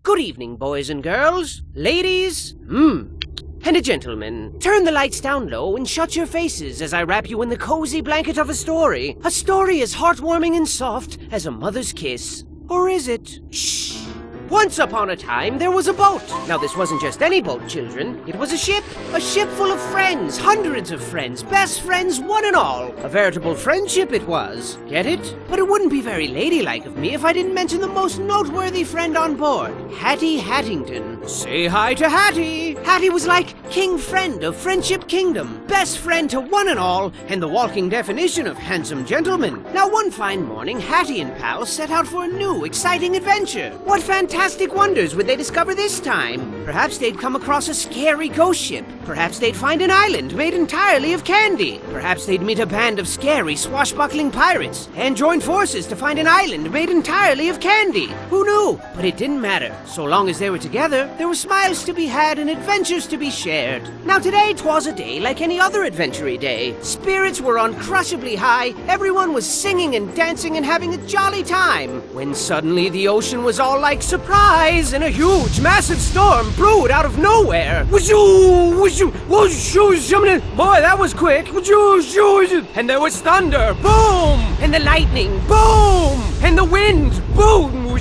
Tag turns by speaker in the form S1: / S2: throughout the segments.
S1: Good evening, boys and girls, ladies, and a gentleman. Turn the lights down low and shut your faces as I wrap you in the cozy blanket of a story. A story as heartwarming and soft as a mother's kiss. Or is it? Shh. Once upon a time, there was a boat. Now, this wasn't just any boat, children. It was a ship full of friends, hundreds of friends, best friends, one and all. A veritable friendship it was. Get it? But it wouldn't be very ladylike of me if I didn't mention the most noteworthy friend on board, Hattie Hattington. Say hi to Hattie. Hattie was like king friend of Friendship Kingdom, best friend to one and all, and the walking definition of handsome gentleman. Now, one fine morning, Hattie and pals set out for a new, exciting adventure. What fantastic wonders would they discover this time? Perhaps they'd come across a scary ghost ship. Perhaps they'd find an island made entirely of candy. Perhaps they'd meet a band of scary, swashbuckling pirates and join forces to find an island made entirely of candy. Who knew? But it didn't matter. So long as they were together, there were smiles to be had and adventures to be shared. Now today 'twas a day like any other adventure-y day. Spirits were uncrushably high, everyone was singing and dancing and having a jolly time, when suddenly the ocean was all like surprise, and a huge, massive storm brewed out of nowhere. Boy, that was quick. And there was thunder, boom! And the lightning, boom! And the wind, boom!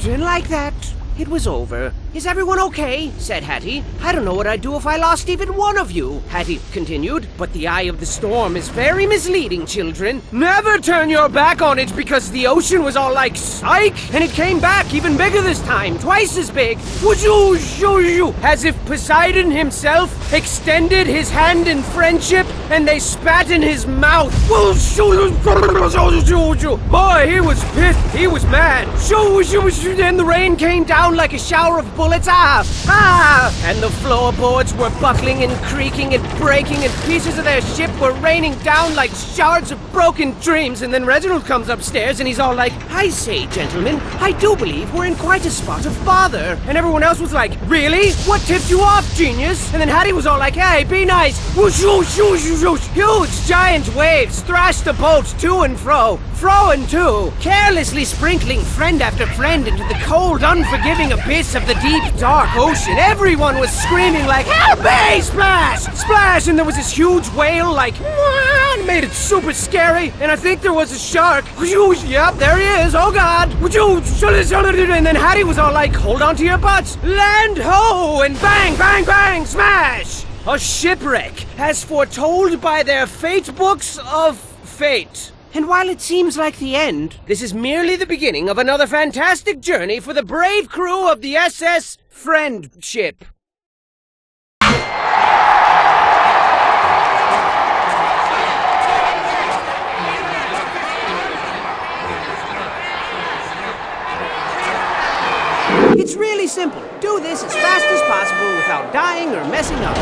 S1: And like that, it was over. Is everyone okay? Said Hattie. I don't know what I'd do if I lost even one of you, Hattie continued. But the eye of the storm is very misleading, children. Never turn your back on it because the ocean was all like psych, and it came back even bigger this time, twice as big. As if Poseidon himself extended his hand in friendship and they spat in his mouth. Boy, he was pissed. He was mad. And the rain came down like a shower of bullets. And the floorboards were buckling and creaking and breaking, and pieces of their ship were raining down like shards of broken dreams. And then Reginald comes upstairs and he's all like, I say, gentlemen, I do believe we're in quite a spot of bother. And everyone else was like, really? What tipped you off, genius? And then Hattie was all like, hey, be nice. Huge giant waves thrashed the boat to and fro and to, carelessly sprinkling friend after friend into the cold, unforgiving abyss of the deep, dark ocean. Everyone was screaming like, help me! Splash! Splash! And there was this huge whale like, and made it super scary. And I think there was a shark. Yep, there he is. Oh God. And then Hattie was all like, hold on to your butts. Land ho! And bang, bang, bang, smash! A shipwreck, as foretold by their fate books of fate. And while it seems like the end, this is merely the beginning of another fantastic journey for the brave crew of the SS Friendship. It's really simple. Do this as fast as possible without dying or messing up.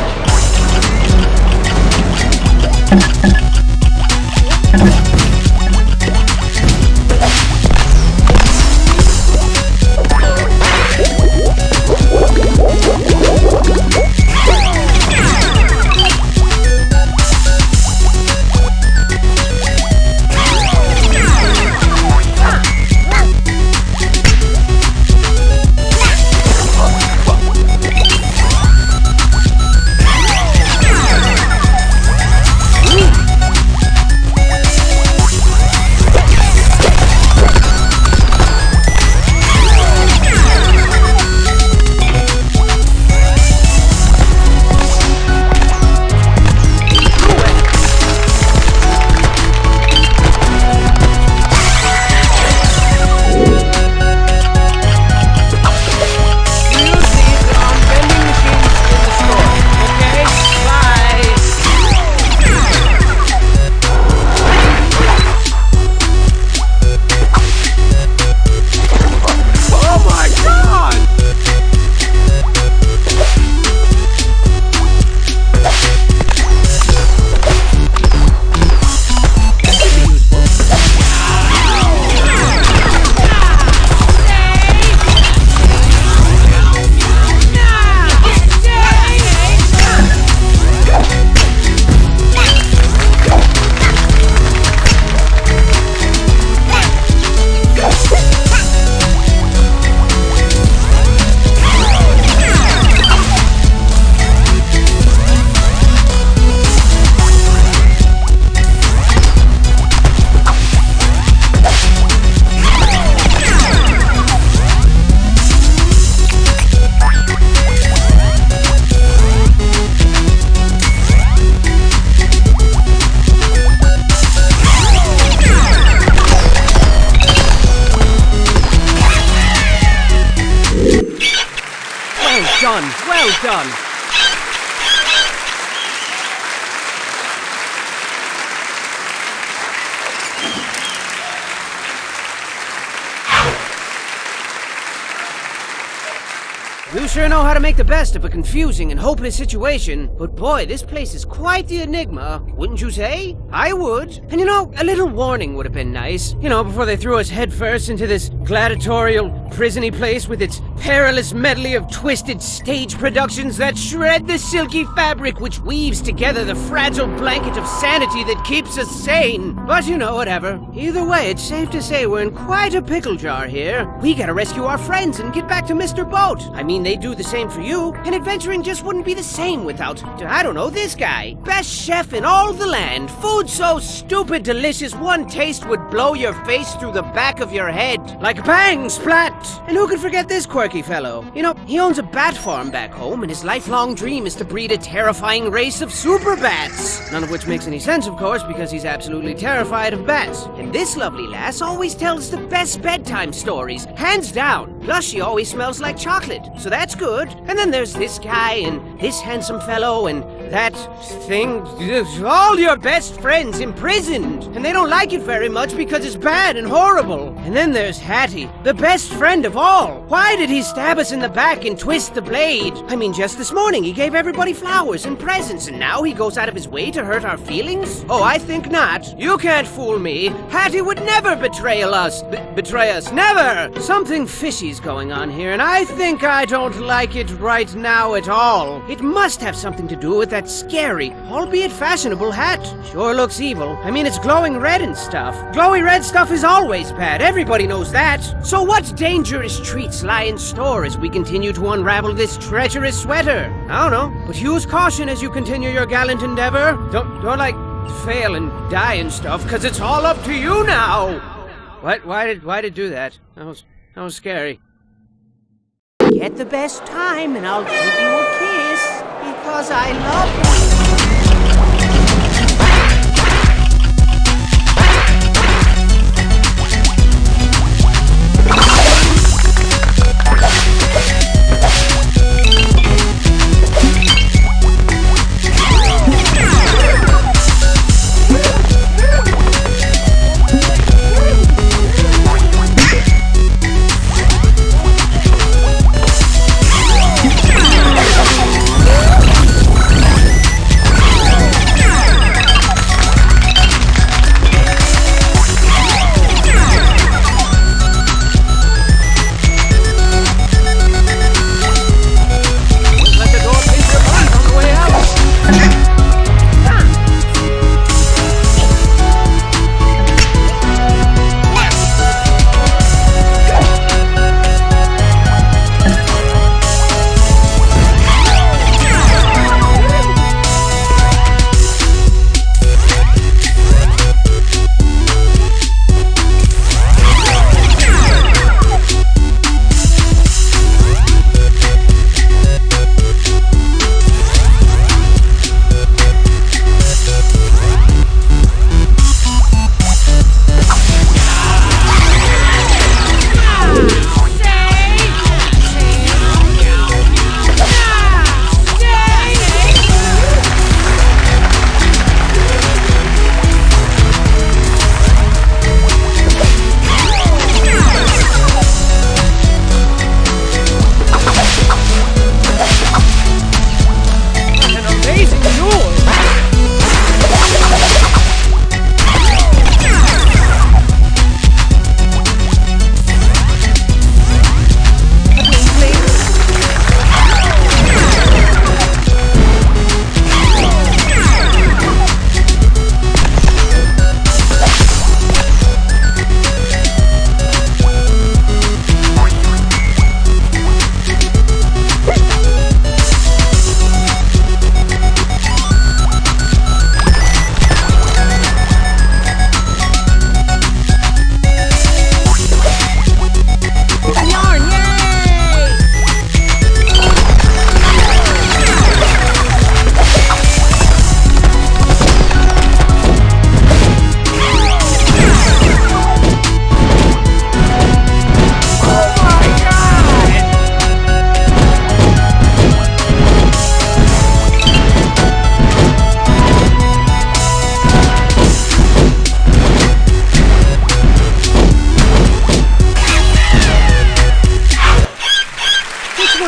S1: done. Well done. You sure know how to make the best of a confusing and hopeless situation, but boy, this place is quite the enigma, wouldn't you say? I would. And you know, a little warning would have been nice. You know, before they threw us headfirst into this gladiatorial, prisony place with its perilous medley of twisted stage productions that shred the silky fabric which weaves together the fragile blanket of sanity that keeps us sane. But you know, whatever. Either way, it's safe to say we're in quite a pickle jar here. We gotta rescue our friends and get back to Mr. Boat. I mean, they do the same for you, and adventuring just wouldn't be the same without, I don't know, this guy. Best chef in all the land. Food so stupid delicious, one taste would blow your face through the back of your head. Like bang, splat! And who could forget this quirky fellow? You know, he owns a bat farm back home, and his lifelong dream is to breed a terrifying race of super bats. None of which makes any sense, of course, because he's absolutely terrified of bats. And this lovely lass always tells the best bedtime stories, hands down. Plus, she always smells like chocolate, so that's good. And then there's this guy, and this handsome fellow, and that thing. All your best friends imprisoned, and they don't like it very much because it's bad and horrible. And then there's Hattie, the best friend of all. Why did he stab us in the back and twist the blade? I mean, just this morning he gave everybody flowers and presents, and now he goes out of his way to hurt our feelings? Oh, I think not. You can't fool me. Hattie would never betray us. Betray us. Never! Something fishy's going on here, and I think I don't like it right now at all. It must have something to do with that scary, albeit fashionable hat. Sure looks evil. I mean, it's glowing red and stuff. Glowy red stuff is always bad. Everybody knows that. So what dangerous treats lie in store as we continue to unravel this treacherous sweater? I don't know, but use caution as you continue your gallant endeavor. Don't like fail and die and stuff, because it's all up to you now. What? Why did it do that? That was scary. Get the best time and I'll give you a kiss, because I love you.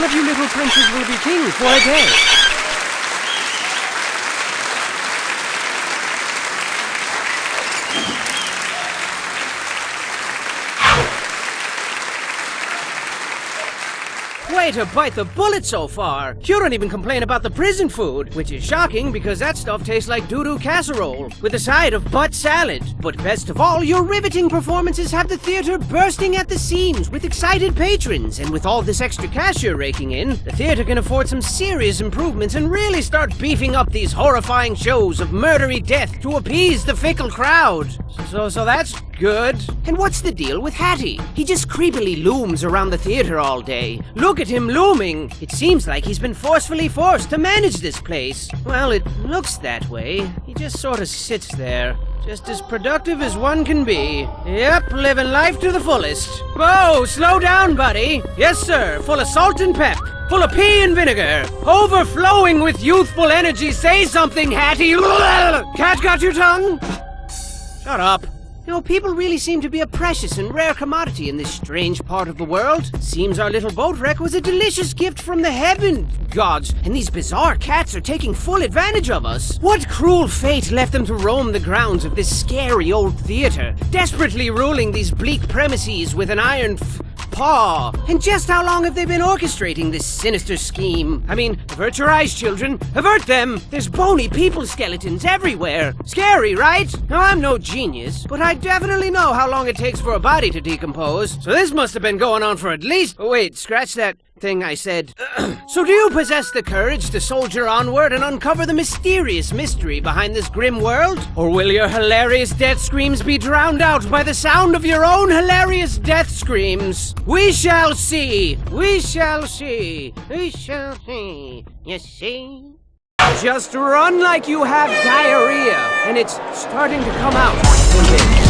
S1: of you little princes will be king for a day. Way to bite the bullet so far. You don't even complain about the prison food, which is shocking because that stuff tastes like doo-doo casserole with a side of butt salad. But best of all, your riveting performances have the theater bursting at the seams with excited patrons. And with all this extra cash you're raking in, the theater can afford some serious improvements and really start beefing up these horrifying shows of murdery death to appease the fickle crowd. So that's good. And what's the deal with Hattie? He just creepily looms around the theater all day. Look at him looming. It seems like he's been forcefully forced to manage this place. Well, it looks that way. He just sort of sits there. Just as productive as one can be. Yep, living life to the fullest. Whoa, slow down, buddy. Yes, sir, full of salt and pep. Full of pea and vinegar. Overflowing with youthful energy. Say something, Hattie. Cat got your tongue? Shut up. You know, people really seem to be a precious and rare commodity in this strange part of the world. Seems our little boat wreck was a delicious gift from the heaven gods, and these bizarre cats are taking full advantage of us. What cruel fate left them to roam the grounds of this scary old theater, desperately ruling these bleak premises with an iron paw? And just how long have they been orchestrating this sinister scheme? I mean, avert your eyes, children. Avert them! There's bony people skeletons everywhere. Scary, right? Now, I'm no genius, but I definitely know how long it takes for a body to decompose. So this must have been going on for at least... Oh, wait, scratch that thing I said. So do you possess the courage to soldier onward and uncover the mysterious mystery behind this grim world? Or will your hilarious death screams be drowned out by the sound of your own hilarious death screams? We shall see! We shall see! We shall see! You see? Just run like you have diarrhea, and it's starting to come out a bit.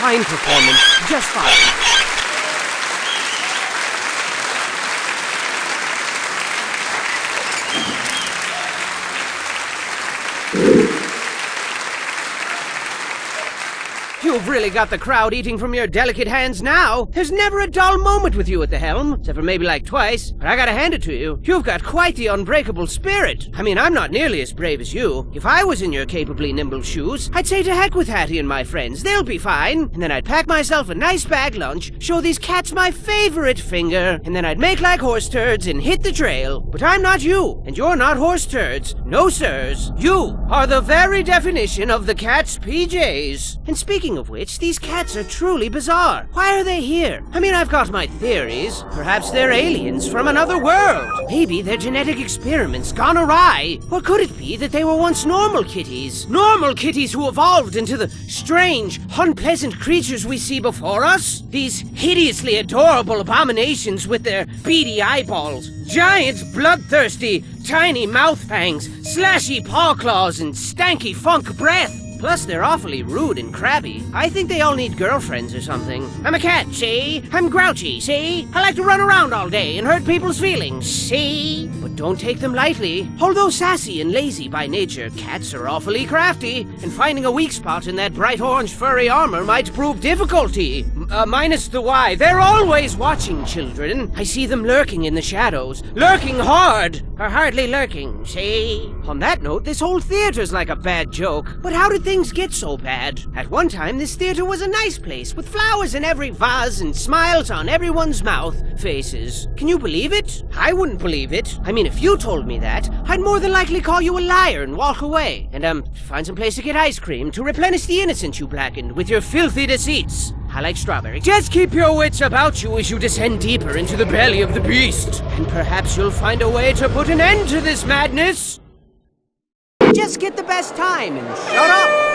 S1: fine performance. Just fine. You've really got the crowd eating from your delicate hands now. There's never a dull moment with you at the helm, except for maybe like twice. But I gotta hand it to you. You've got quite the unbreakable spirit. I mean, I'm not nearly as brave as you. If I was in your capably nimble shoes, I'd say to heck with Hattie and my friends. They'll be fine. And then I'd pack myself a nice bag lunch, show these cats my favorite finger, and then I'd make like horse turds and hit the trail. But I'm not you, and you're not horse turds. No, sirs. You are the very definition of the cat's PJs. And speaking of which, these cats are truly bizarre. Why are they here? I mean, I've got my theories. Perhaps they're aliens from another world. Maybe their genetic experiments gone awry. Or could it be that they were once normal kitties? Normal kitties who evolved into the strange, unpleasant creatures we see before us? These hideously adorable abominations with their beady eyeballs, giant, bloodthirsty, tiny mouth fangs, slashy paw claws, and stanky funk breath. Plus, they're awfully rude and crabby. I think they all need girlfriends or something. I'm a cat, see? I'm grouchy, see? I like to run around all day and hurt people's feelings, see? But don't take them lightly. Although sassy and lazy by nature, cats are awfully crafty, and finding a weak spot in that bright orange furry armor might prove difficulty. Minus the why. They're always watching, children. I see them lurking in the shadows. Lurking hard! Or hardly lurking, see? On that note, this whole theater's like a bad joke. But how did things get so bad? At one time, this theater was a nice place, with flowers in every vase and smiles on everyone's faces. Can you believe it? I wouldn't believe it. I mean, if you told me that, I'd more than likely call you a liar and walk away. And, find some place to get ice cream to replenish the innocence you blackened with your filthy deceits. I like strawberry. Just keep your wits about you as you descend deeper into the belly of the beast. And perhaps you'll find a way to put an end to this madness. Just get the best time and shut up.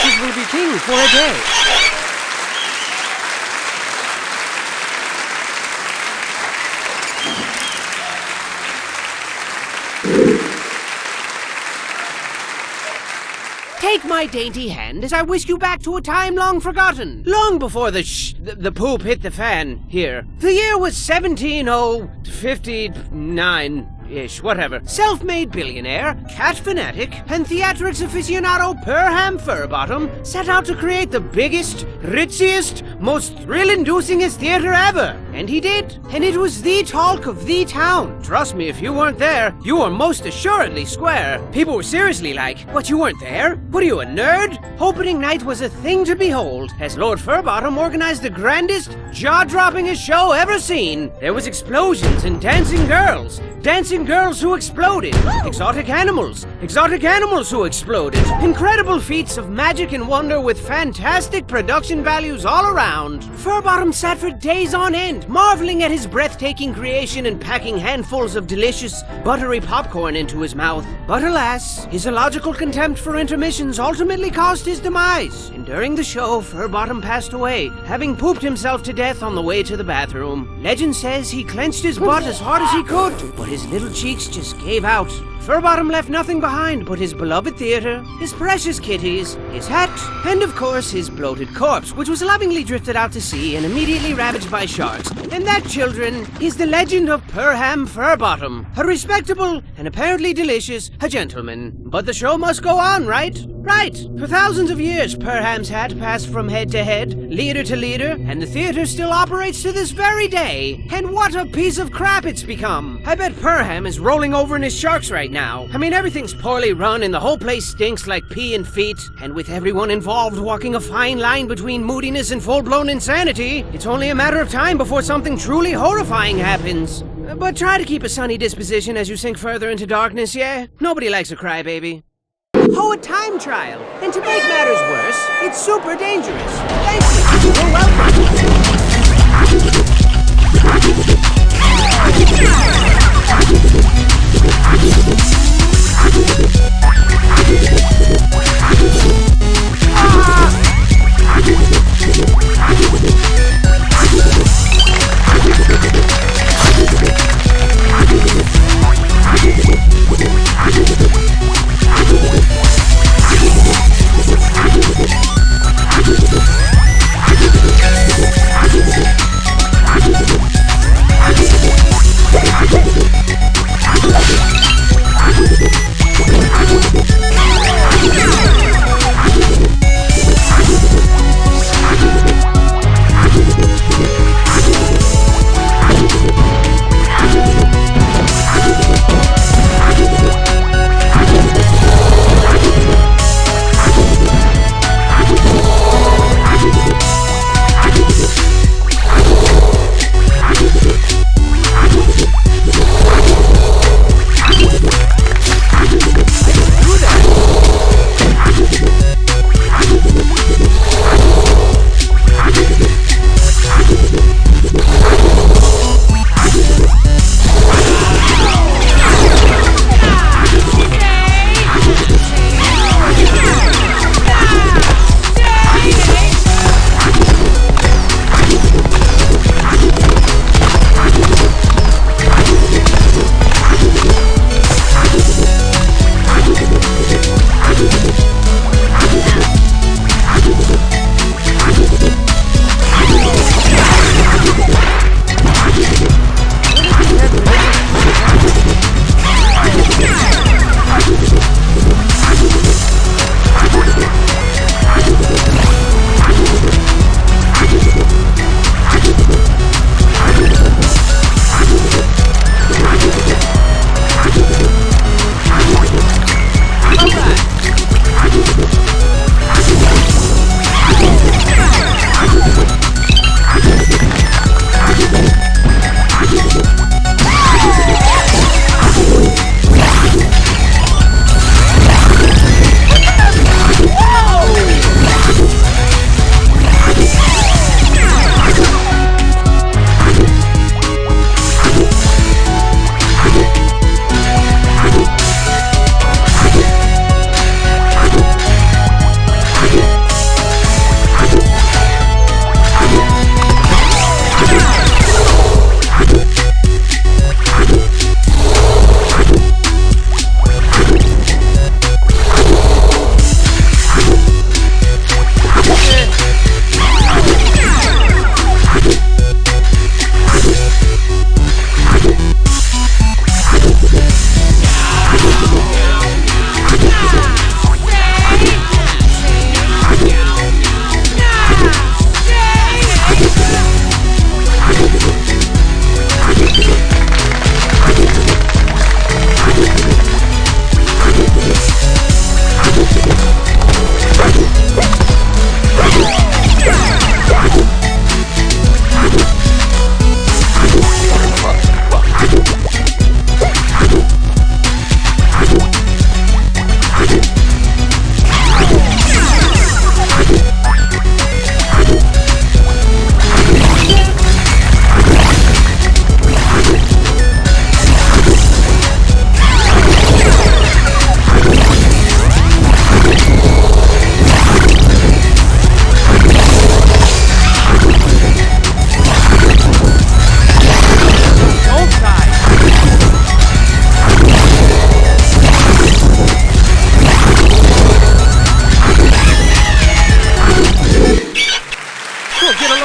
S1: inches will be king for a day. Take my dainty hand as I whisk you back to a time long forgotten, long before the poop hit the fan here. The year was 17059-ish, whatever. Self-made billionaire, cat fanatic, and theatrics aficionado Pizhone Furbottom set out to create the biggest, ritziest, most thrill-inducingest theater ever. And he did. And it was the talk of the town. Trust me, if you weren't there, you were most assuredly square. People were seriously like, "What, you weren't there? What are you, a nerd?" Opening night was a thing to behold, as Lord Furbottom organized the grandest, jaw-droppingest show ever seen. There was explosions and dancing girls who exploded, exotic animals who exploded, incredible feats of magic and wonder with fantastic production values all around. Furbottom sat for days on end, marveling at his breathtaking creation and packing handfuls of delicious, buttery popcorn into his mouth. But alas, his illogical contempt for intermissions ultimately caused his demise, and during the show, Furbottom passed away, having pooped himself to death on the way to the bathroom. Legend says he clenched his butt as hard as he could, but his little cheeks just gave out. Furbottom left nothing behind but his beloved theater, his precious kitties, his hat, and of course his bloated corpse, which was lovingly drifted out to sea and immediately ravaged by sharks. And that, children, is the legend of Pizhone Furbottom, a respectable and apparently delicious gentleman. But the show must go on, right? Right! For thousands of years, Pizhone's hat passed from head to head, leader to leader, and the theater still operates to this very day. And what a piece of crap it's become! I bet Pizhone is rolling over in his sharks right now. I mean, everything's poorly run and the whole place stinks like pee and feet. And with everyone involved walking a fine line between moodiness and full-blown insanity, it's only a matter of time before something truly horrifying happens. But try to keep a sunny disposition as you sink further into darkness, yeah? Nobody likes a crybaby. Oh, a time trial. And to make matters worse, it's super dangerous. Thank you. You're welcome.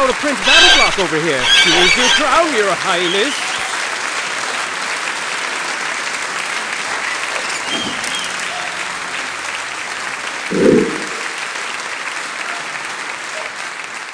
S1: Court of Prince BattleBlock over here. Here's your crown, Your Highness.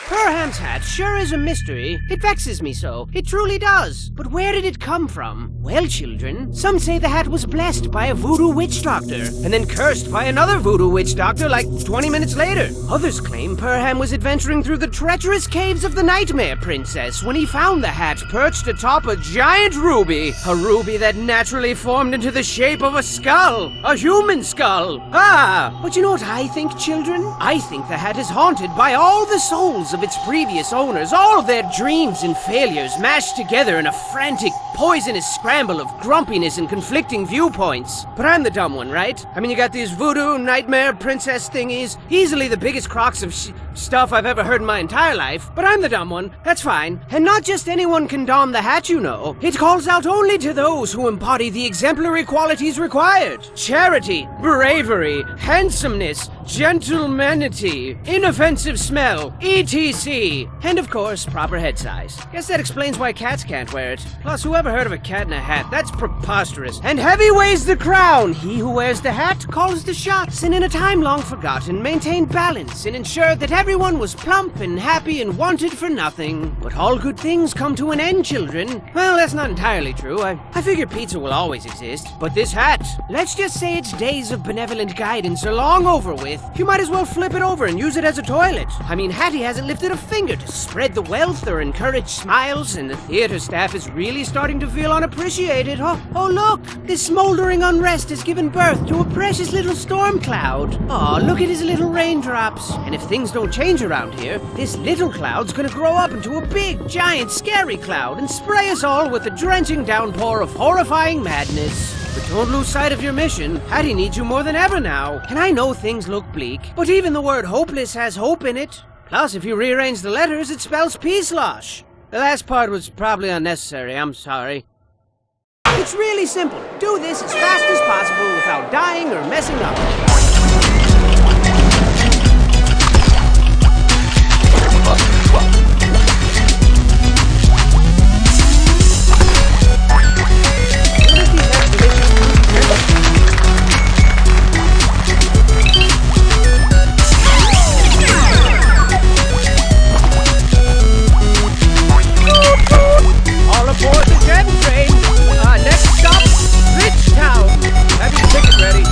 S1: Perham's hat sure is a mystery. It vexes me so. It truly does. But where did it come from? Well, children, some say the hat was blessed by a voodoo witch doctor, and then cursed by another voodoo witch doctor like 20 minutes later. Others claim Perham was adventuring through the treacherous caves of the Nightmare Princess when he found the hat perched atop a giant ruby. A ruby that naturally formed into the shape of a skull. A human skull. Ah! But you know what I think, children? I think the hat is haunted by all the souls of its previous owners, all of their dreams and failures mashed together in a frantic, poisonous scramble of grumpiness and conflicting viewpoints. But I'm the dumb one, right? I mean, you got these voodoo nightmare princess thingies, easily the biggest crocks of stuff I've ever heard in my entire life, but I'm the dumb one. That's fine. And not just anyone can don the hat, you know. It calls out only to those who embody the exemplary qualities required. Charity, bravery, handsomeness, gentlemanity, inoffensive smell, etc. And of course, proper head size. Guess that explains why cats can't wear it. Plus, whoever heard of a cat in a hat? That's preposterous. And heavy weighs the crown. He who wears the hat calls the shots, and in a time long forgotten, maintained balance and ensured that everyone was plump and happy and wanted for nothing. But all good things come to an end, children. Well, that's not entirely true. I figure pizza will always exist. But this hat, let's just say its days of benevolent guidance are long over with. You might as well flip it over and use it as a toilet. I mean, Hattie hasn't lifted a finger to spread the wealth or encourage smiles, and the theater staff is really starting to feel unappreciated. Oh look! This smoldering unrest has given birth to a precious little storm cloud. Oh, look at his little raindrops. And if things don't change around here, this little cloud's gonna grow up into a big, giant, scary cloud and spray us all with a drenching downpour of horrifying madness. But don't lose sight of your mission. Hattie needs you more than ever now. And I know things look bleak, but even the word hopeless has hope in it. Plus, if you rearrange the letters, it spells peace-losh. The last part was probably unnecessary, I'm sorry. It's really simple. Do this as fast as possible without dying or messing up. All aboard the jet train. Next stop, Bridgetown. Have your ticket ready.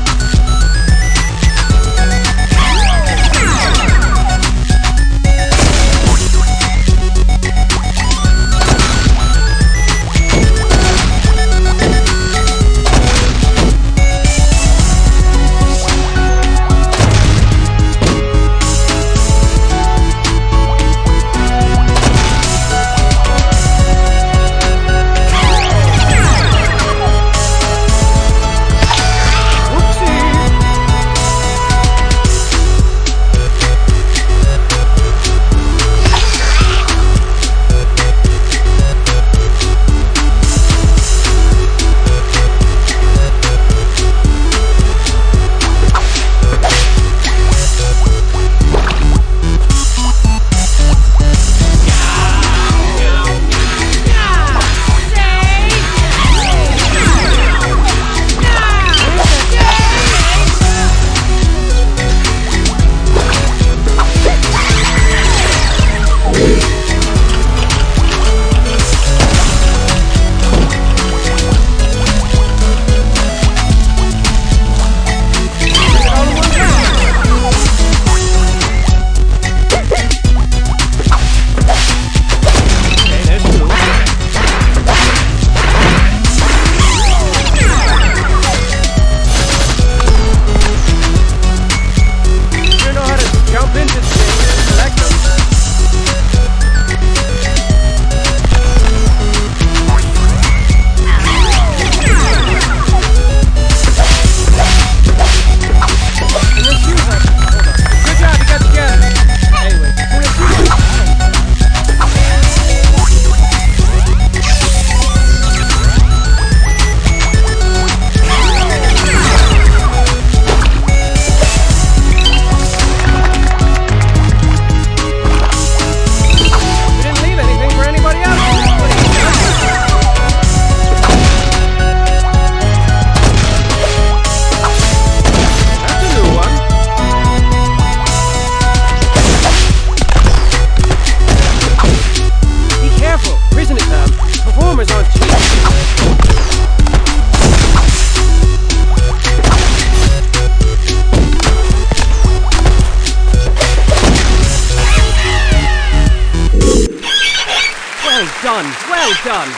S1: done. Well done.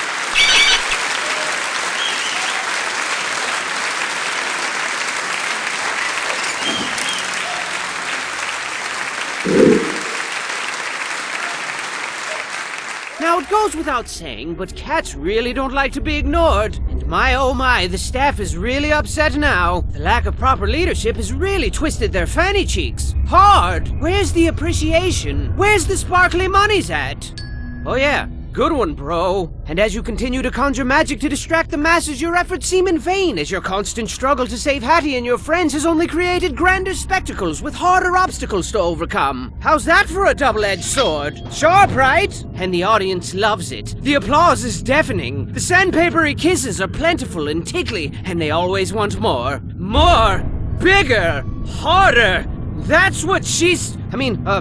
S1: Now, it goes without saying, but cats really don't like to be ignored. And my oh my, the staff is really upset now. The lack of proper leadership has really twisted their fanny cheeks. Hard! Where's the appreciation? Where's the sparkly monies at? Oh yeah, good one, bro. And as you continue to conjure magic to distract the masses, your efforts seem in vain, as your constant struggle to save Hattie and your friends has only created grander spectacles with harder obstacles to overcome. How's that for a double-edged sword? Sharp, right? And the audience loves it. The applause is deafening. The sandpapery kisses are plentiful and tickly, and they always want more. More! Bigger! Harder! That's what she's...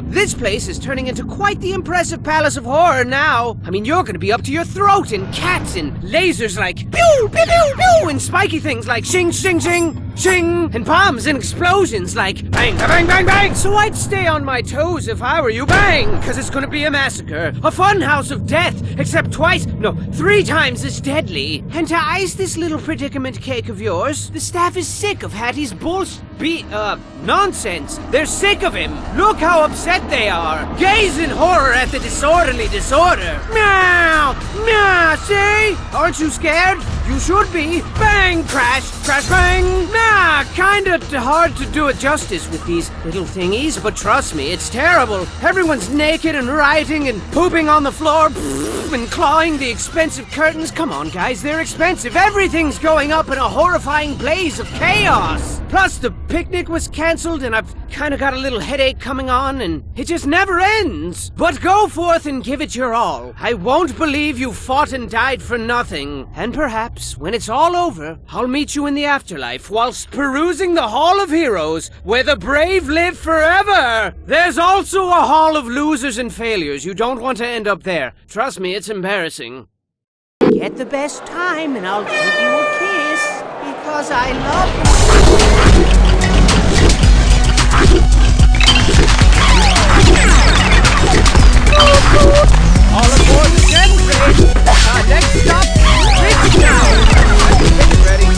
S1: this place is turning into quite the impressive palace of horror now. You're gonna be up to your throat in cats and lasers like pew, pew, pew, pew, and spiky things like shing, shing, shing, shing, and bombs and explosions like bang, bang, bang, bang. So I'd stay on my toes if I were you, bang, because it's gonna be a massacre. A fun house of death, except 3 times as deadly. And to ice this little predicament cake of yours, the staff is sick of Hattie's nonsense. They're sick of him. Look how upset they are. Gaze in horror at the disorderly disorder. Meow! Meow! See? Aren't you scared? You should be. Bang! Crash! Crash! Bang! Nah! Kinda hard to do it justice with these little thingies, but trust me, it's terrible. Everyone's naked and rioting and pooping on the floor and clawing the expensive curtains. Come on, guys, they're expensive. Everything's going up in a horrifying blaze of chaos. Plus, the picnic was cancelled, and I've kinda got a little headache coming on, and it just never ends. But go forth and give it your all. I won't believe you fought and died for nothing. And perhaps, when it's all over, I'll meet you in the afterlife whilst perusing the Hall of Heroes, where the brave live forever. There's also a Hall of Losers and Failures. You don't want to end up there. Trust me, it's embarrassing. Get the best time, and I'll give you a kiss, because I love you. All aboard the jet train! Next stop, Pizhone! Get ready.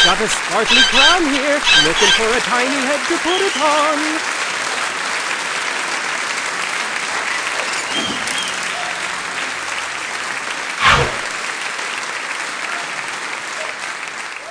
S1: got a sparkly crown here, looking for a tiny head to put it on.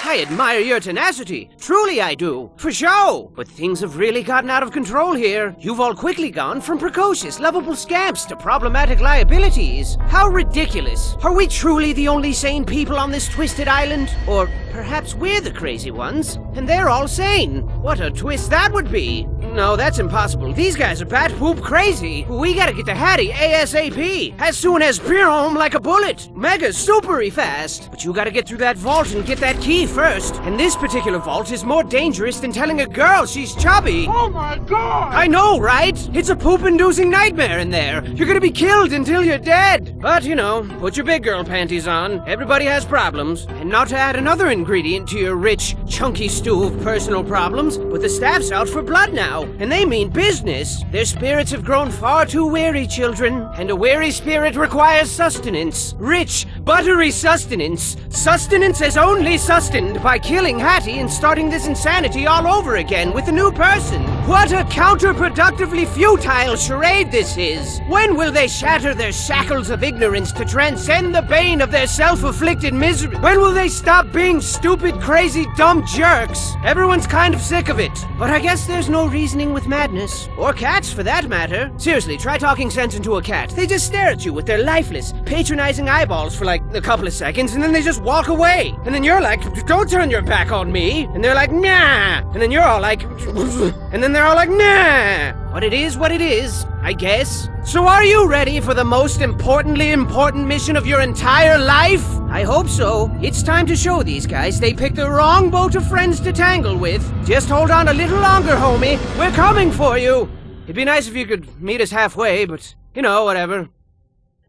S1: I admire your tenacity. Truly I do. For show. But things have really gotten out of control here. You've all quickly gone from precocious, lovable scamps to problematic liabilities. How ridiculous. Are we truly the only sane people on this twisted island? Or perhaps we're the crazy ones, and they're all sane. What a twist that would be. No, that's impossible. These guys are bat poop crazy. We gotta get to Hattie ASAP. As soon as Pizhone like a bullet. Mega supery fast. But you gotta get through that vault and get that key first. And this particular vault is more dangerous than telling a girl she's chubby.
S2: Oh my god!
S1: I know, right? It's a poop-inducing nightmare in there. You're gonna be killed until you're dead. But, you know, put your big girl panties on. Everybody has problems. And not to add another ingredient to your rich, chunky stew of personal problems, but the staff's out for blood now. And they mean business. Their spirits have grown far too weary, children. And a weary spirit requires sustenance. Rich, buttery sustenance. Sustenance is only sustained by killing Hattie and starting this insanity all over again with a new person. What a counterproductively futile charade this is. When will they shatter their shackles of ignorance to transcend the bane of their self-afflicted misery? When will they stop being stupid, crazy, dumb jerks? Everyone's kind of sick of it. But I guess there's no reasoning with madness. Or cats, for that matter. Seriously, try talking sense into a cat. They just stare at you with their lifeless, patronizing eyeballs for like a couple of seconds, and then they just walk away. And then you're like, don't turn your back on me. And they're like, nah. And then you're all like, and then they're all like, nah. But it is what it is, I guess. So are you ready for the most importantly important mission of your entire life? I hope so. It's time to show these guys they picked the wrong boat of friends to tangle with. Just hold on a little longer, homie. We're coming for you. It'd be nice if you could meet us halfway, but, you know, whatever.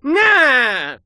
S1: Nah!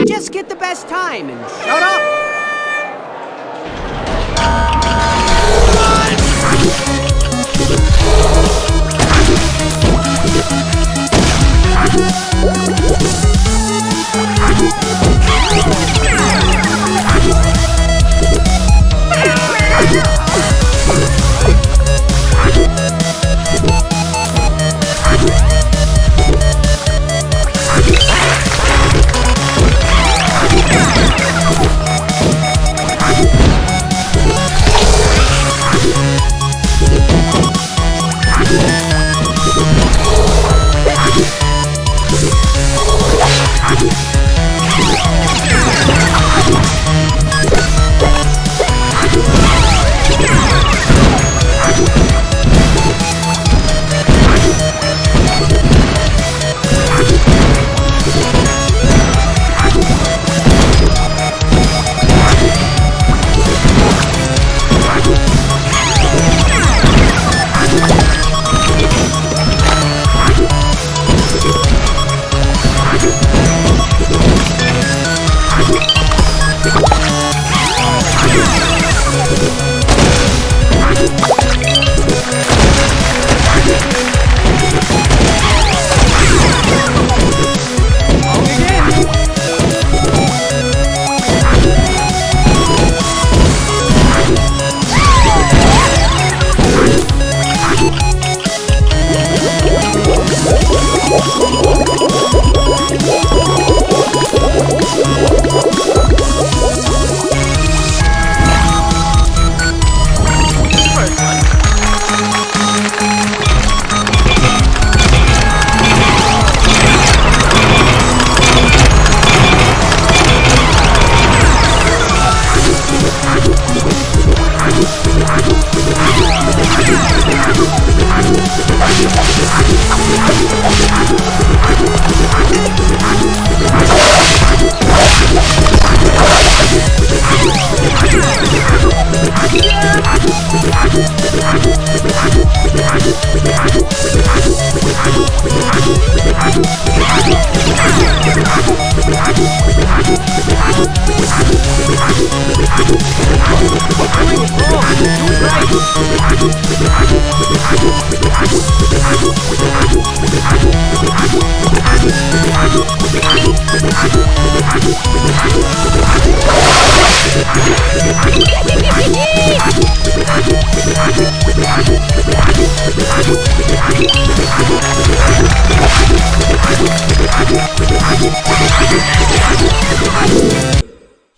S1: Just get the best time and shut up!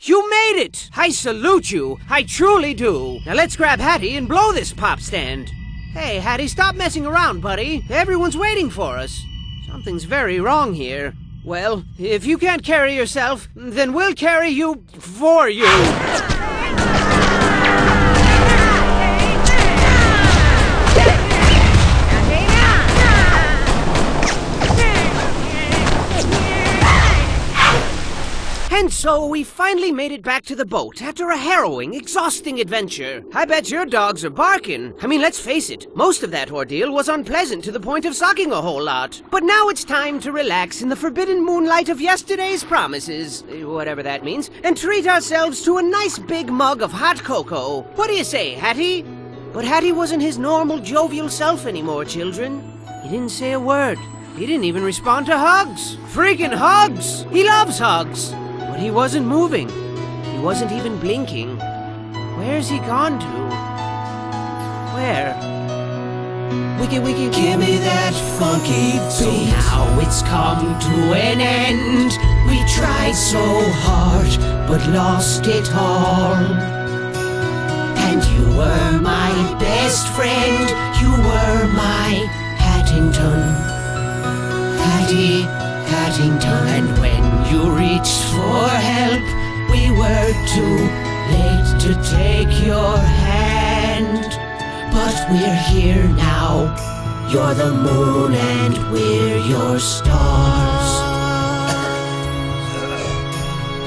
S1: You made it! I salute you. I truly do. Now let's grab Hattie and blow this pop stand. Hey, Hattie, stop messing around, buddy. Everyone's waiting for us. Something's very wrong here. Well, if you can't carry yourself, then we'll carry you for you. And so we finally made it back to the boat after a harrowing, exhausting adventure. I bet your dogs are barking. I mean, let's face it, most of that ordeal was unpleasant to the point of sucking a whole lot. But now it's time to relax in the forbidden moonlight of yesterday's promises, whatever that means, and treat ourselves to a nice big mug of hot cocoa. What do you say, Hattie? But Hattie wasn't his normal jovial self anymore, children. He didn't say a word. He didn't even respond to hugs. Freaking hugs! He loves hugs. But he wasn't moving. He wasn't even blinking. Where's he gone to? Where?
S2: Wiki, give me that funky beat.
S1: So now it's come to an end.
S2: We tried so hard, but lost it all. And you were my best friend. You were my Hattington. Hattington. And when you reached for help, we were too late to take your hand. But we're here now. You're the moon and we're your stars.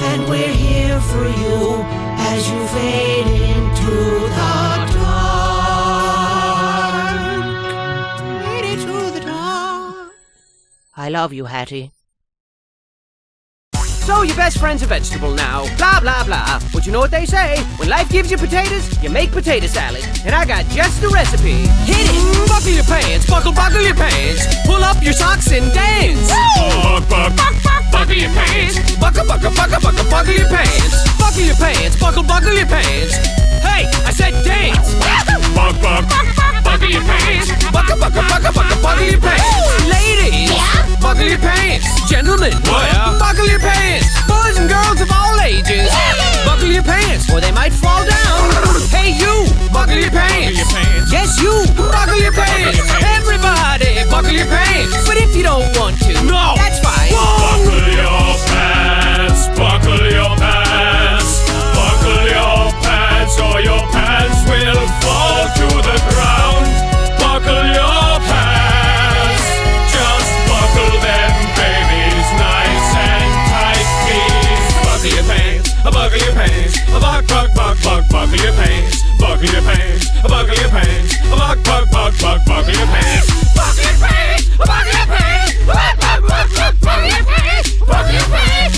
S2: And we're here for you as you fade into the dark. Fade into the dark.
S1: I love you, Hattie. So your best friend's a vegetable now. Blah, blah, blah. But you know what they say? When life gives you potatoes, you make potato salad. And I got just the recipe. Hit it! Buckle your pants, buckle your pants. Pull up your socks and dance. Buckle your pants. Buckle your pants. Buckle your pants, buckle your pants. Hey, I said dance. Buckle your pants. Buckle your pants. Ladies, buckle your pants. Gentlemen, buckle your pants. Boys and girls of all ages, buckle your pants or they might fall down. Hey you, buckle your pants. Yes you, buckle your pants. Everybody, buckle your pants. But if you don't want to, no, that's fine.
S3: Buckle your pants, buckle your pants. Buckle your pants or your pants will fall to the ground. Buckle your pants, just buckle them babies nice and tight, please. Buckle your pants, buckle your pants, buckle your pants, buckle your pants, buckle your pants, buckle your pants, buckle your pants, buckle your pants, buckle your pants, buckle your pants,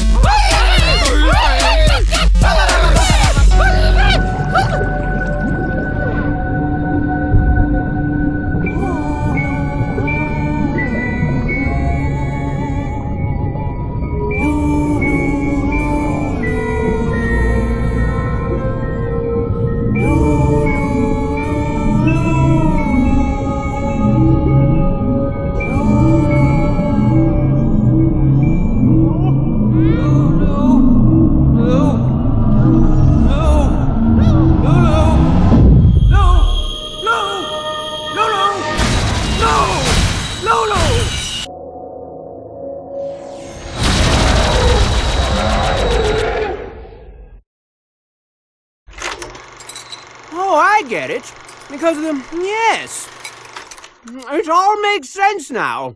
S1: Oh, I get it. Because of the... Yes. It all makes sense now.